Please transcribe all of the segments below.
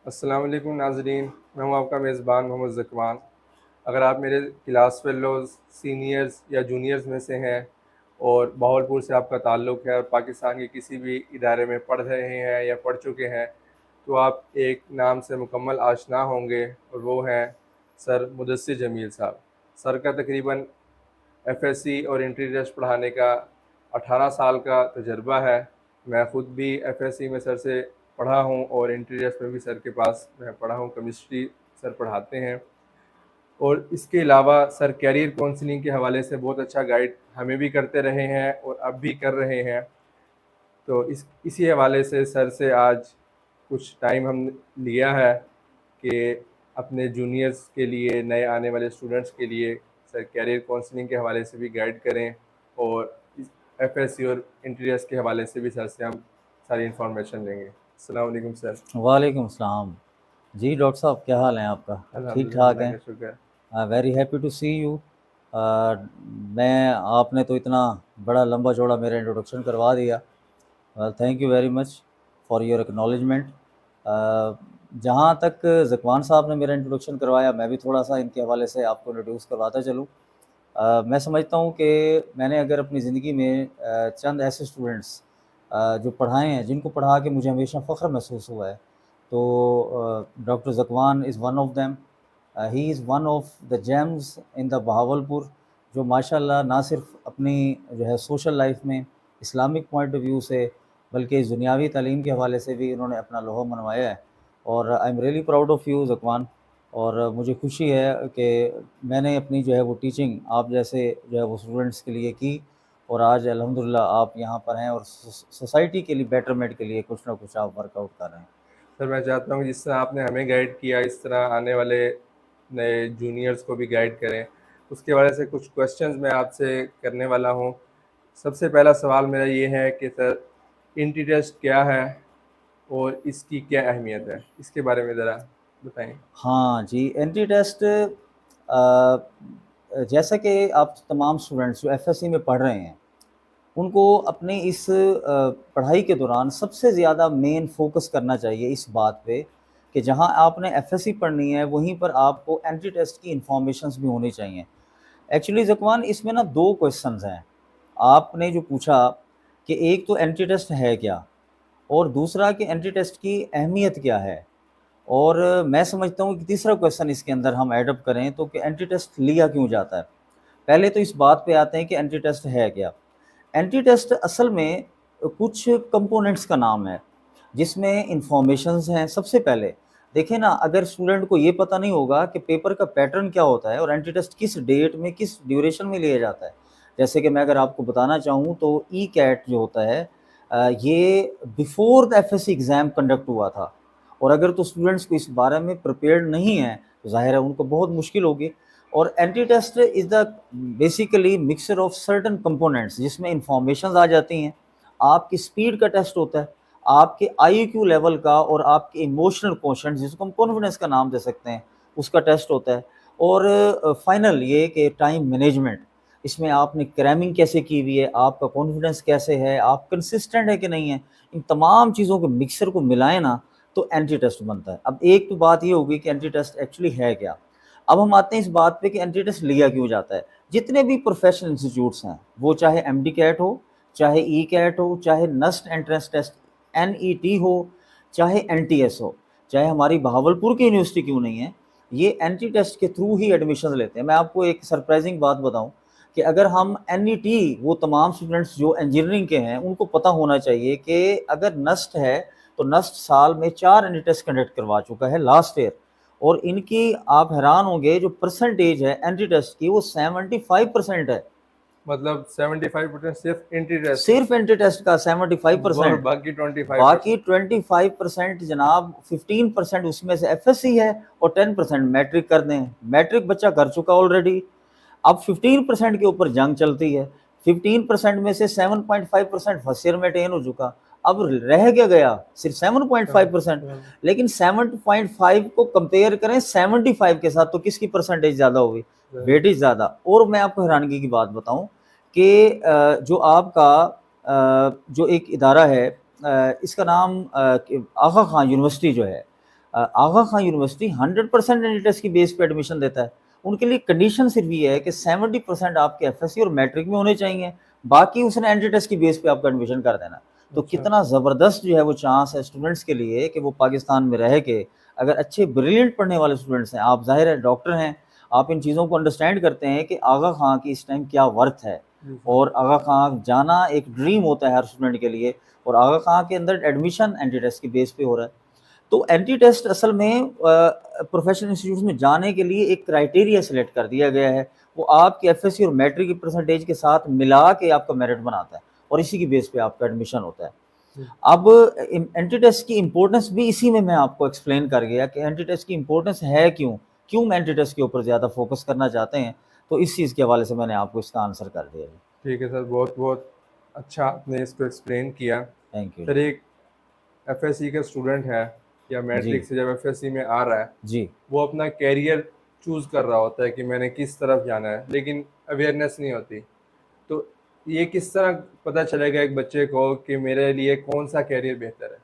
अस्सलाम वालेकुम नाज़रीन, मैं हूँ आपका मेज़बान मोहम्मद ज़कवान। अगर आप मेरे क्लास फ़ेलोज़, सीनियर्स या जूनियर्स में से हैं और बहावलपुर से आपका ताल्लुक़ है और पाकिस्तान के किसी भी इदारे में पढ़ रहे हैं या पढ़ चुके हैं, तो आप एक नाम से मुकम्मल आशना होंगे और वो हैं सर मुदस्सिर जमील साहब। सर का तकरीबन एफएससी और इंट्री टेस्ट पढ़ाने का 18 साल का तजर्बा है। मैं ख़ुद भी एफएससी में सर से पढ़ा हूँ और इंट्री टेस्ट में भी सर के पास मैं पढ़ा हूँ। केमिस्ट्री सर पढ़ाते हैं और इसके अलावा सर कैरियर काउंसलिंग के हवाले से बहुत अच्छा गाइड हमें भी करते रहे हैं और अब भी कर रहे हैं। तो इसी हवाले से सर से आज कुछ टाइम हम लिया है कि अपने जूनियर्स के लिए, नए आने वाले स्टूडेंट्स के लिए सर कैरियर काउंसलिंग के हवाले से भी गाइड करें और एफएससी और इंटीरियर्स के हवाले से भी सर से हम सारी इन्फॉर्मेशन लेंगे। अस्सलाम वालेकुम सर। वालेकुम सलाम। जी डॉक्टर साहब, क्या हाल है आपका? ठीक अल्हम्दुलिल्लाह, ठाक अल्लाह हैं? का शुक्र है। Very happy to see you. मैं आपने तो इतना बड़ा लंबा चौड़ा मेरा इंट्रोडक्शन करवा दिया। Thank you very much for your acknowledgement. जहाँ तक ज़कवान साहब ने मेरा इंट्रोडक्शन करवाया, मैं भी थोड़ा सा इनके हवाले से आपको इंट्रोड्यूस करवाता चलूँ। मैं समझता हूँ कि मैंने अगर अपनी ज़िंदगी में चंद ऐसे स्टूडेंट्स जो पढ़ाए हैं, जिनको पढ़ा के मुझे हमेशा फ़ख्र महसूस हुआ है, तो doctor Zakwan is one of them. He is one of the gems in the Bahawalpur, जो माशाल्लाह ना सिर्फ अपनी जो है सोशल लाइफ में इस्लामिक पॉइंट ऑफ व्यू से, बल्कि दुनियावी तालीम के हवाले से भी उन्होंने अपना लोहा मनवाया है। और I am really proud of you Zakwan. और मुझे खुशी है कि मैंने अपनी जो है वो टीचिंग आप जैसे जो है वो स्टूडेंट्स के लिए की, और आज अल्हम्दुलिल्लाह आप यहाँ पर हैं और सोसाइटी के लिए बेटरमेंट के लिए कुछ ना कुछ आप वर्कआउट कर रहे हैं। सर मैं चाहता हूँ कि जिस तरह आपने हमें गाइड किया, इस तरह आने वाले नए जूनियर्स को भी गाइड करें। उसके वजह से कुछ क्वेश्चंस मैं आपसे करने वाला हूँ। सबसे पहला सवाल मेरा ये है कि सर इंट्री टेस्ट क्या है और इसकी क्या अहमियत है? इसके बारे में ज़रा बताएँ। हाँ जी, एंट्री टेस्ट जैसा कि आप तमाम स्टूडेंट्स जो एफएससी में पढ़ रहे हैं, उनको अपने इस पढ़ाई के दौरान सबसे ज़्यादा मेन फ़ोकस करना चाहिए इस बात पे कि जहाँ आपने एफएससी पढ़नी है, वहीं पर आपको एंट्री टेस्ट की इन्फॉर्मेशंस भी होनी चाहिए। एक्चुअली ज़कवान, इसमें ना 2 क्वेश्चंस हैं। आपने जो पूछा कि एक तो एंट्री टेस्ट है क्या? और दूसरा कि एंट्री टेस्ट की अहमियत क्या है? और मैं समझता हूँ कि तीसरा क्वेश्चन इसके अंदर हम ऐड अप करें तो कि एंट्री टेस्ट लिया क्यों जाता है? पहले तो इस बात पे आते हैं कि एंट्री टेस्ट है क्या? एंट्री टेस्ट असल में कुछ कंपोनेंट्स का नाम है, जिसमें इन्फॉर्मेशंस हैं। सबसे पहले देखिए ना, अगर स्टूडेंट को ये पता नहीं होगा कि पेपर का पैटर्न क्या होता है और एंट्री टेस्ट किस डेट में, किस ड्यूरेशन में लिया जाता है। जैसे कि मैं अगर आपको बताना चाहूँ तो ई कैट जो होता है, ये before the FSc exam conduct हुआ था। और अगर तो स्टूडेंट्स को इस बारे में प्रिपेयर्ड नहीं है, तो ज़ाहिर है उनको बहुत मुश्किल होगी। और entry test is the basically mixture of certain components, जिसमें इंफॉर्मेशन आ जाती हैं। आपकी स्पीड का टेस्ट होता है, आपके आईक्यू लेवल का और आपके इमोशनल क्वोशंट, जिसको हम कॉन्फिडेंस का नाम दे सकते हैं, उसका टेस्ट होता है। और फाइनल ये कि टाइम मैनेजमेंट, इसमें आपने क्रैमिंग कैसे की हुई है, आपका कॉन्फिडेंस कैसे है, आप कंसिस्टेंट है कि नहीं है। इन तमाम चीज़ों के मिक्सर को मिलाएं ना, तो एंट्री टेस्ट बनता है। अब एक तो बात ये होगी कि एंट्री टेस्ट एक्चुअली है क्या। अब हम आते हैं इस बात पे कि एंट्री टेस्ट लिया क्यों जाता है। जितने भी प्रोफेशनल इंस्टीट्यूट्स हैं, वो चाहे एमडी कैट हो, चाहे ई कैट हो, चाहे नस्ट एंट्रेंस टेस्ट एनईटी हो, चाहे एनटीएस हो, चाहे हमारी बहावलपुर की यूनिवर्सिटी क्यों नहीं है, ये एंट्री टेस्ट के थ्रू ही एडमिशन लेते हैं। मैं आपको एक सरप्राइजिंग बात बताऊं कि अगर हम एनईटी, वो तमाम स्टूडेंट्स जो इंजीनियरिंग के हैं, उनको पता होना चाहिए कि अगर नस्ट है तो नस्ट साल में 4 एंट्री टेस्ट कंडक्ट करवा चुका है लास्ट ईयर। और इनकी आप हैरान होंगे, जो परसेंटेज है एंट्री टेस्ट की, वो 75% है। मतलब 75% सिर्फ एंट्री टेस्ट सिर्फ एंट्री टेस्ट का 75%। बाकी बाकी 25%। 25% जनाब, 15% उसमें से एफएससी है और 10% मैट्रिक कर दें। मैट्रिक बच्चा कर चुका ऑलरेडी। अब 15% के ऊपर जंग चलती है। 15% में से 7.5% फर्स्ट ईयर में अटेन हो चुका। अब रह क्या गया? सिर्फ 7.5%। लेकिन 7.5 को कंपेयर करें 75 के साथ, तो किसकी परसेंटेज ज़्यादा होगी? वेटेज ज़्यादा। और मैं आपको हैरानगी की बात बताऊं कि जो आपका जो एक इदारा है, इसका नाम आगा खान यूनिवर्सिटी जो है, आगा खान यूनिवर्सिटी 100% एंटी टेस्ट की बेस पे एडमिशन देता है। उनके लिए कंडीशन सिर्फ ये है कि 70% आपके एफएससी और मैट्रिक में होने चाहिए, बाकी उसने एंटी टेस्ट की बेस पे आपका एडमिशन कर देना। तो अच्छा। कितना ज़बरदस्त जो है वो चांस है स्टूडेंट्स के लिए कि वो पाकिस्तान में रह के, अगर अच्छे ब्रिलियंट पढ़ने वाले स्टूडेंट्स हैं, आप ज़ाहिर है डॉक्टर हैं, आप इन चीज़ों को अंडरस्टैंड करते हैं कि आगा खां की इस टाइम क्या वर्थ है। जी सर। और आगा खां जाना एक ड्रीम होता है हर स्टूडेंट के लिए, और आगा खां के अंदर एडमिशन एंटी टेस्ट की बेस पे हो रहा है। तो एंटी टेस्ट असल में प्रोफेशनल इंस्टीट्यूट में जाने के लिए एक क्राइटेरिया सेलेक्ट कर दिया गया है, वो आपके एफएससी और मैट्रिक की परसेंटेज के साथ मिला के आपका मेरिट बनाता है, और इसी की बेस पे आपका एडमिशन होता है। जी। अब एंटी टेस्ट की इंपॉर्टेंस भी इसी में मैं आपको एक्सप्लेन कर गया कि एंटी टेस्ट की इंपॉर्टेंस है क्यों, क्यों हम एंटी टेस्ट के ऊपर ज़्यादा फोकस करना चाहते हैं। तो इस चीज़ के हवाले से मैंने आपको इसका आंसर कर दिया। ठीक है सर, बहुत बहुत अच्छा आपने इसको एक्सप्लेन किया। Thank you. सर, एक एफएससी का स्टूडेंट है या जी मैट्रिक से जब एफएससी में आ रहा है, जी वो अपना कैरियर चूज़ कर रहा होता है कि मैंने किस तरफ जाना है, लेकिन अवेयरनेस नहीं होती। तो ये किस तरह पता चलेगा एक बच्चे को कि मेरे लिए कौन सा कैरियर बेहतर है?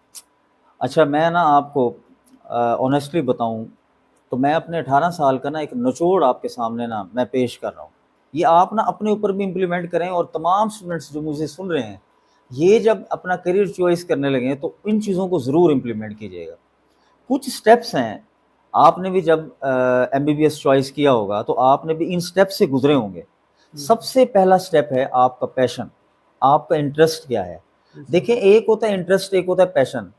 अच्छा, मैं ना आपको ऑनेस्टली बताऊं तो मैं अपने 18 साल का ना एक निचोड़ आपके सामने ना मैं पेश कर रहा हूँ। ये आप ना अपने ऊपर भी इम्प्लीमेंट करें, और तमाम स्टूडेंट्स जो मुझे सुन रहे हैं, ये जब अपना करियर चॉइस करने लगे तो इन चीज़ों को ज़रूर इम्प्लीमेंट कीजिएगा। कुछ स्टेप्स हैं, आपने भी जब एमबीबीएस चॉइस किया होगा तो आपने भी इन स्टेप से गुजरे होंगे। जी सर। सबसे पहला स्टेप है आपका पैशन, आपका इंटरेस्ट क्या है। जी सर। देखिए, एक होता है इंटरेस्ट, एक होता है पैशन।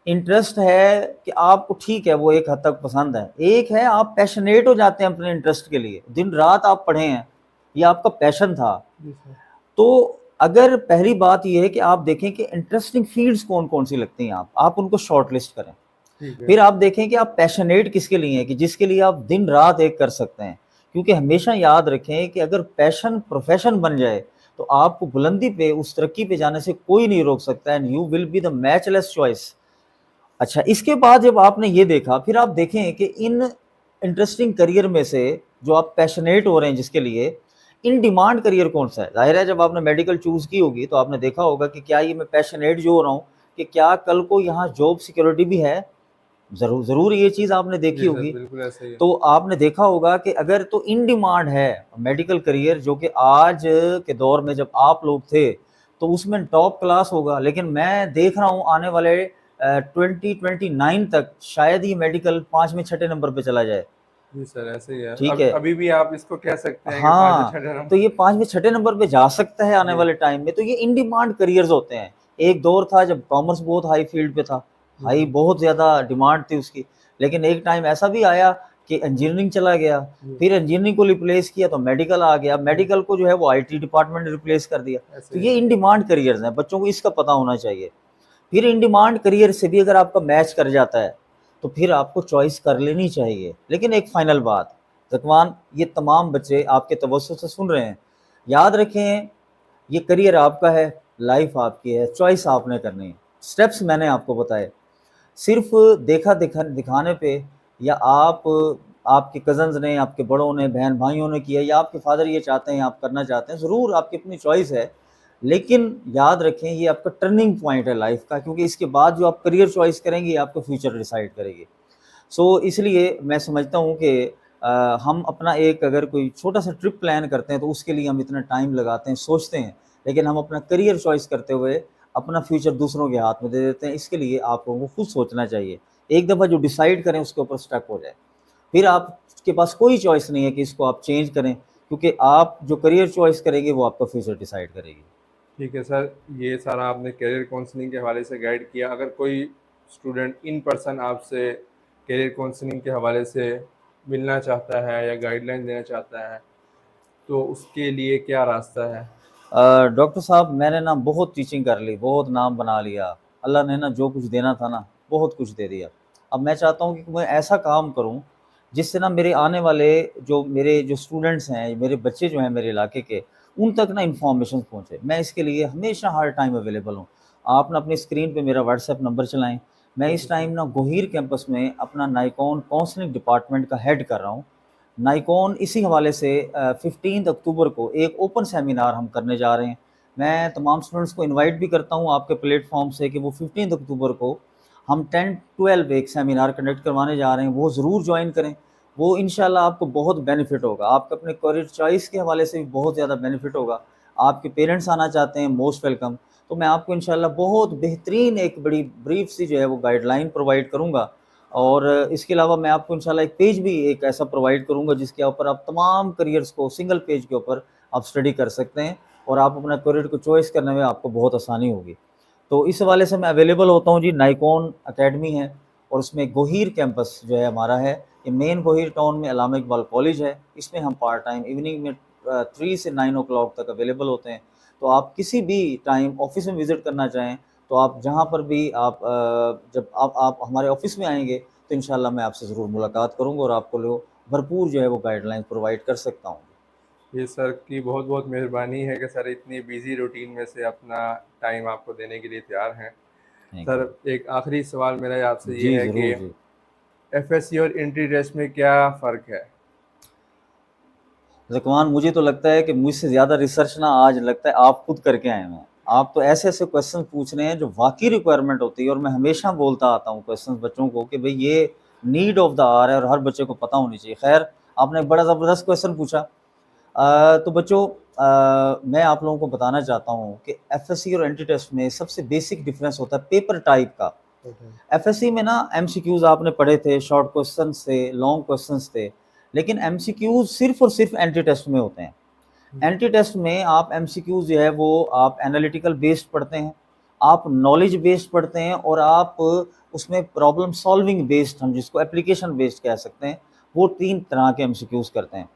इंटरेस्ट है कि आपको ठीक है वो एक हद तक पसंद है, एक है आप पैशनेट हो जाते हैं अपने इंटरेस्ट के लिए, दिन रात आप पढ़े हैं, ये आपका पैशन था। जी सर। तो अगर पहली बात ये है कि आप देखें कि इंटरेस्टिंग फील्ड्स कौन कौन सी लगती हैं, आप उनको शॉर्ट लिस्ट करें। ठीक है। फिर आप देखें कि आप पैशनेट किसके लिए हैं, कि जिसके लिए आप दिन रात एक कर सकते हैं। क्योंकि हमेशा याद रखें कि अगर पैशन प्रोफेशन बन जाए तो आपको बुलंदी पे, उस तरक्की पे जाने से कोई नहीं रोक सकता, and you will be the matchless choice. अच्छा, इसके बाद जब आपने ये देखा, फिर आप देखें कि इन इंटरेस्टिंग करियर में से जो आप पैशनेट हो रहे हैं जिसके लिए, इन डिमांड करियर कौन सा है। जाहिर है जब आपने मेडिकल चूज़ की होगी तो आपने देखा होगा कि क्या ये मैं पैशनेट जो हो रहा हूँ, कि क्या कल को यहाँ जॉब सिक्योरिटी भी है। ज़रूर ज़रूर ये चीज़ आपने देखी जी सर, होगी। बिल्कुल ऐसा ही है। तो आपने देखा होगा कि अगर तो इन डिमांड है मेडिकल करियर, जो कि आज के दौर में जब आप लोग थे तो उसमें टॉप क्लास होगा, लेकिन मैं देख रहा हूँ आने वाले 2029 तक शायद ही मेडिकल 5वें 6ठे नंबर पे चला जाए। जी सर, ऐसे ही है। ठीक है, अभी भी आप इसको कह सकते हैं कि 5 हाँ, 6 तो नंबर। ये 5वें 6ठे नंबर पे जा सकता है आने जी। वाले टाइम में। तो ये इन डिमांड करियर्स होते हैं। एक दौर था जब कॉमर्स बहुत हाई फील्ड पे था, जी हाई सर। बहुत ज़्यादा डिमांड थी उसकी, लेकिन एक टाइम ऐसा भी आया कि इंजीनियरिंग चला गया, जी। फिर इंजीनियरिंग को रिप्लेस किया तो मेडिकल आ गया, जी। मेडिकल को जो है वो आईटी डिपार्टमेंट ने रिप्लेस कर दिया। ऐसे तो ही ये है। इन डिमांड करियर्स हैं, बच्चों को इसका पता होना चाहिए। फिर इन डिमांड करियर से भी अगर आपका मैच कर जाता है तो फिर आपको चॉइस कर लेनी चाहिए। लेकिन एक फाइनल बात, जकवान, ये तमाम बच्चे आपके तवज्जो से सुन रहे हैं, याद रखें ये करियर आपका है, लाइफ आपकी है, चॉइस आपने करनी है। स्टेप्स मैंने आपको बताए, सिर्फ दिखाने पे, या आपके कज़न्स ने, आपके बड़ों ने, बहन भाइयों ने किया, या आपके फादर ये चाहते हैं, आप करना चाहते हैं, ज़रूर आपकी अपनी चॉइस है। लेकिन याद रखें ये आपका टर्निंग पॉइंट है लाइफ का, क्योंकि इसके बाद जो आप करियर चॉइस करेंगे ये आपका फ्यूचर डिसाइड करेगी। सो इसलिए मैं समझता हूँ कि हम अपना एक अगर कोई छोटा सा ट्रिप प्लान करते हैं तो उसके लिए हम इतना टाइम लगाते हैं, सोचते हैं, लेकिन हम अपना करियर चॉइस करते हुए अपना फ्यूचर दूसरों के हाथ में दे देते हैं। इसके लिए आप लोगों को खुद सोचना चाहिए, एक दफ़ा जो डिसाइड करें उसके ऊपर स्टक हो जाए, फिर आपके पास कोई चॉइस नहीं है कि इसको आप चेंज करें, क्योंकि आप जो करियर चॉइस करेंगे वो आपका फ्यूचर डिसाइड करेगी। ठीक है सर, ये सारा आपने करियर काउंसलिंग के हवाले से गाइड किया। अगर कोई स्टूडेंट इन पर्सन आपसे करियर काउंसलिंग के हवाले से मिलना चाहता है या गाइडलाइन देना चाहता है, तो उसके लिए क्या रास्ता है? डॉक्टर साहब, मैंने ना बहुत टीचिंग कर ली, बहुत नाम बना लिया, अल्लाह ने ना जो कुछ देना था ना बहुत कुछ दे दिया। अब मैं चाहता हूँ कि मैं ऐसा काम करूँ जिससे ना मेरे आने वाले मेरे जो स्टूडेंट्स हैं, मेरे बच्चे जो हैं मेरे इलाके के, उन तक ना इन्फॉर्मेशन पहुँचे। मैं इसके लिए हमेशा हर टाइम अवेलेबल हूँ। आप ना अपनी स्क्रीन पे मेरा व्हाट्सएप नंबर चलाएँ। मैं ठीक इस है सर। टाइम ना गोहीर कैंपस में अपना नाइकॉन काउंसलिंग डिपार्टमेंट का हेड कर रहा हूँ। नाइकॉन इसी हवाले से 15 अक्टूबर को एक ओपन सेमिनार हम करने जा रहे हैं। मैं तमाम स्टूडेंट्स को इनवाइट भी करता हूँ आपके प्लेटफॉर्म से कि वो 15 अक्टूबर को हम 10-12 एक सेमिनार कंडक्ट करवाने जा रहे हैं, वो ज़रूर ज्वाइन करें। वो इंशाल्लाह आपको बहुत बेनिफिट होगा, आपका अपने करियर चॉइस के हवाले से भी बहुत ज़्यादा बेनिफिट होगा। आपके पेरेंट्स आना चाहते हैं, मोस्ट वेलकम। तो मैं आपको इंशाल्लाह बहुत बेहतरीन एक बड़ी ब्रीफ सी जो है वो गाइडलाइन प्रोवाइड करूँगा, और इसके अलावा मैं आपको इंशाल्लाह एक पेज भी एक ऐसा प्रोवाइड करूँगा जिसके ऊपर आप तमाम करियर्स को सिंगल पेज के ऊपर आप स्टडी कर सकते हैं, और आप अपना करियर को चॉइस करने में आपको बहुत आसानी होगी। तो इस हवाले से मैं अवेलेबल होता हूँ जी। नाइकॉन अकेडमी है, और उसमें गोहीर कैंपस जो है हमारा है, ये मेन गोहीर टाउन में अल्लामा इकबाल कॉलेज है। इसमें हम पार्ट टाइम इवनिंग में 3 से 9 ओ क्लॉक तक अवेलेबल होते हैं। तो आप किसी भी टाइम ऑफिस में विज़िट करना चाहें तो आप जहाँ पर भी आप जब आप हमारे ऑफिस में आएंगे तो इंशाल्लाह मैं आपसे ज़रूर मुलाकात करूँगा, और आपको लो भरपूर जो है वो गाइडलाइन प्रोवाइड कर सकता हूँ। ये सर की बहुत बहुत मेहरबानी है कि सर इतनी बिजी रूटीन में से अपना टाइम आपको देने के लिए तैयार हैं। Thank sir you. एक आखिरी सवाल मेरा आपसे ये जी है कि ज़रूर जी। एफएससी और एंट्री टेस्ट में क्या फ़र्क है? ज़कवान, मुझे तो लगता है कि मुझसे ज़्यादा रिसर्च ना आज लगता है आप खुद करके आए हैं। आप तो ऐसे-ऐसे क्वेश्चन पूछ रहे हैं जो वाक़ई रिक्वायरमेंट होती है, और मैं हमेशा बोलता आता हूँ क्वेश्चन बच्चों को कि भई ये नीड ऑफ द आवर है और हर बच्चे को पता होनी चाहिए। ख़ैर, आपने एक बड़ा ज़बरदस्त क्वेश्चन पूछा। तो बच्चों, मैं आप लोगों को बताना चाहता हूँ कि एफएससी और एंट्री टेस्ट में सबसे बेसिक डिफ़रेंस होता है पेपर टाइप का। एफएससी में ना एमसीक्यूज़ आपने पढ़े थे, शॉर्ट क्वेश्चंस थे, लॉन्ग क्वेश्चंस थे, लेकिन एमसीक्यूज़ सिर्फ़ और सिर्फ़ एंट्री टेस्ट में होते हैं। एंट्री टेस्ट में आप एमसीक्यूज़ जो है वो आप एनालिटिकल बेस्ड पढ़ते हैं, आप नॉलेज बेस्ड पढ़ते हैं, और आप उसमें प्रॉब्लम सॉल्विंग बेस्ड, हम जिसको एप्लीकेशन बेस्ड कह सकते हैं, वो 3 तरह के एमसीक्यूज़ करते हैं।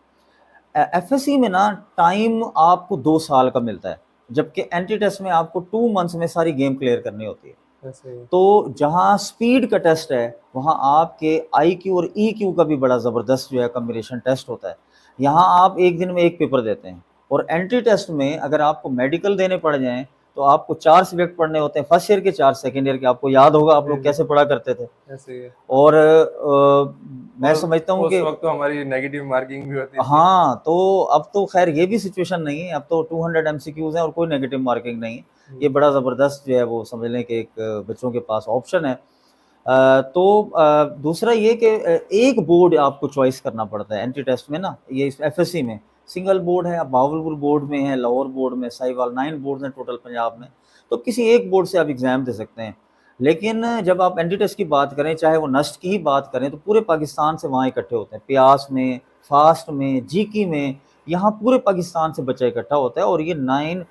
एफएससी में ना टाइम आपको 2 साल का मिलता है, जबकि एंट्री टेस्ट में आपको 2 मंथ्स में सारी गेम क्लियर करनी होती है। ऐसे ही। तो जहाँ स्पीड का टेस्ट है, वहाँ आपके आईक्यू और ईक्यू का भी बड़ा ज़बरदस्त जो है कॉम्बिनेशन टेस्ट होता है। यहाँ आप एक दिन में एक पेपर देते हैं, और एंट्री टेस्ट में अगर आपको मेडिकल देने पड़ जाएँ, तो आपको 4 सब्जेक्ट पढ़ने होते हैं, फर्स्ट ईयर के 4 सेकंड ईयर के। आपको याद होगा आप जी, लोग जी। कैसे पढ़ा करते थे। ऐसे ही है। और मैं और समझता हूँ उस कि वक़्त तो हमारी नेगेटिव मार्किंग भी होती थी। हाँ, तो अब तो ख़ैर ये भी सिचुएशन नहीं है, अब तो 200 एमसीक्यूज़ हैं और कोई नेगेटिव मार्किंग नहीं है। ये बड़ा ज़बरदस्त जो है वो समझ लें कि एक बच्चों के पास ऑप्शन है। तो दूसरा ये कि एक बोर्ड आपको चॉइस करना पड़ता है एंट्री टेस्ट में ना, ये इस एफएससी में सिंगल बोर्ड है। आप बहावलपुर बोर्ड में हैं, लाहौर बोर्ड में, साहिवाल 9 बोर्ड्स हैं टोटल पंजाब में, तो किसी एक बोर्ड से आप एग्ज़ाम दे सकते हैं। लेकिन जब आप एंट्री टेस्ट की बात करें, चाहे वो नस्ट की ही बात करें, तो पूरे पाकिस्तान से वहाँ इकट्ठे होते हैं। प्यास में, फास्ट में, जीकी में, यहाँ पूरे पाकिस्तान से बच्चा इकट्ठा होता है, और ये 9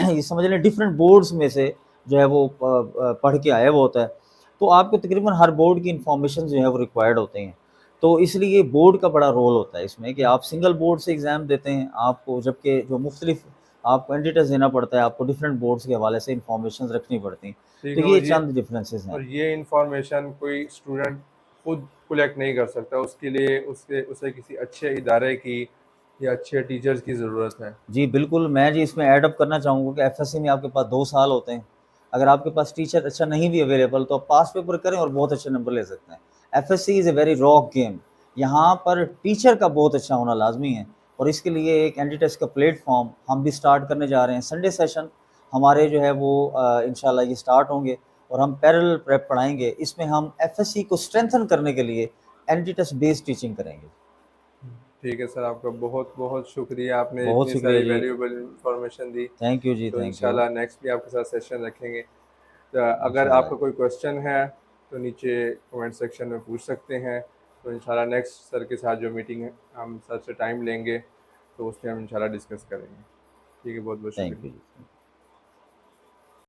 ये समझ लें डिफरेंट बोर्ड्स में से जो है वो पढ़ के आया हुआ होता है। तो आपको तकरीबन हर बोर्ड की इन्फॉर्मेशन जो है वो रिक्वायर्ड होते हैं। तो इसलिए बोर्ड का बड़ा रोल होता है इसमें कि आप सिंगल बोर्ड से एग्ज़ाम देते हैं, आपको जबकि जो मुख्तलिफ आपको एंट्री टेस्ट देना पड़ता है, आपको डिफरेंट बोर्ड्स के हवाले से इन्फॉर्मेशन रखनी पड़ती हैं। ठीक तो है। ये चंद डिफरेंसेस हैं। और ये इन्फॉर्मेशन कोई स्टूडेंट खुद कलेक्ट नहीं कर सकता, उसके लिए उसके उसे किसी अच्छे इदारे की या अच्छे टीचर्स की ज़रूरत है। जी, बिल्कुल, मैं जी इसमें ऐड अप करना चाहूँगा कि एफएससी में आपके पास 2 साल होते हैं। अगर आपके पास टीचर अच्छा नहीं भी अवेलेबल, तो आप पास पेपर करें और बहुत अच्छे नंबर ले सकते हैं। FSc is a very raw game. यहाँ पर टीचर का बहुत अच्छा होना लाज़मी है, और इसके लिए एक एंट्री टेस्ट का प्लेटफ़ॉर्म हम भी स्टार्ट करने जा रहे हैं। संडे सेशन हमारे जो है वो इंशाल्लाह ये स्टार्ट होंगे, और हम पैरेलल प्रेप पढ़ाएँगे। इसमें हम एफएससी को स्ट्रेंथन करने के लिए एंट्री टेस्ट बेस्ड टीचिंग करेंगे। ठीक है सर, आपका बहुत बहुत शुक्रिया, आपने बहुत इतनी शुक्रिया सारी जी। वैल्यूएबल इंफॉर्मेशन दी। थैंक यू जी, तो थैंक यू। इंशाल्लाह नेक्स्ट भी आपके साथ सेशन रखेंगे। तो अगर इंशाल्लाह आपका जी। कोई क्वेश्चन है तो नीचे कमेंट सेक्शन में पूछ सकते हैं। तो इंशाल्लाह नेक्स्ट सर के साथ जो मीटिंग है, हम सर से टाइम लेंगे तो उसमें हम इंशाल्लाह डिस्कस करेंगे। ठीक है, बहुत बहुत थैंक शुक्रिया। यू जी।